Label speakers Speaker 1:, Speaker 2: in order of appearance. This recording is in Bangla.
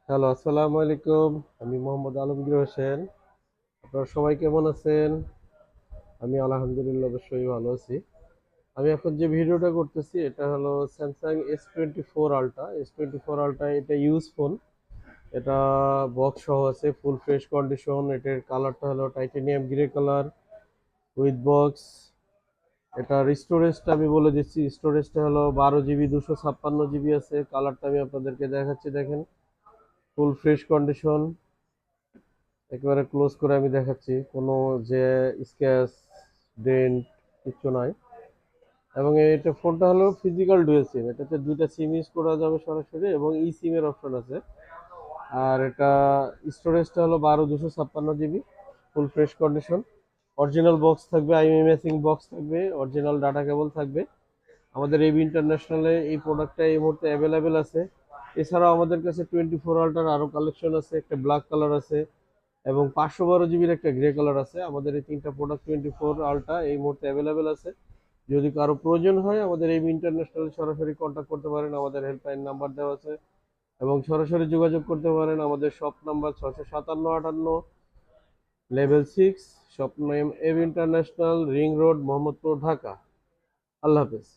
Speaker 1: হ্যালো, আসসালামু আলাইকুম। আমি মোহাম্মদ আলমগীর হোসেন। আপনারা সবাই কেমন আছেন? আমি আলহামদুলিল্লাহ অবশ্যই ভালো আছি। আমি এখন যে ভিডিওটা করতেছি এটা হলো Samsung S24 ultra. S24 ultra এটা ইউজ ফোন। এটা বক্স সহ আছে, ফুল ফ্রেশ কন্ডিশন। এটার কালারটা হলো titanium grey colour with box. এটার স্টোরেজটা আমি বলে দিচ্ছি। স্টোরেজটা হলো 12 জিবি, 256 জিবি আছে। কালারটা আমি আপনাদেরকে দেখাচ্ছি, দেখেন। ফুল ফ্রেশ কন্ডিশন, একেবারে ক্লোজ করে আমি দেখাচ্ছি, কোনো যে স্ক্র্যাচ ডেন্ট কিচ্ছু নাই। এবং এটা ফোনটা হলো ফিজিক্যাল ডুয়াল সিম, এটাতে দুইটা সিম ইউজ করা যাবে সরাসরি এবং ই সিমের অপশন আছে। আর এটা স্টোরেজটা হলো 12 256 GB, full fresh condition. Original box থাকবে, আইএমএসিং বক্স থাকবে, অরিজিনাল ডাটা কেবল থাকবে। আমাদের এবি ইন্টারন্যাশনালে এই প্রোডাক্টটা এই মুহূর্তে অ্যাভেলেবেল আছে। এছাড়াও আমাদের কাছে 24 আল্ট্রার আরও কালেকশন আছে, একটা ব্ল্যাক কালার আছে এবং 512 জিবির একটা গ্রে কালার আছে। আমাদের এই তিনটা প্রোডাক্ট 24 আলট্রা এই মুহূর্তে অ্যাভেলেবেল আছে। যদি কারো প্রয়োজন হয় আমাদের এই ইন্টারন্যাশনাল সরাসরি কন্ট্যাক্ট করতে পারেন, আমাদের হেল্পলাইন নাম্বার দেওয়া আছে। এবং সরাসরি যোগাযোগ করতে পারেন আমাদের shop number 65758 level 6, shop name AB international, ring road, Mohammadpur, Dhaka. আল্লাহ হাফেজ।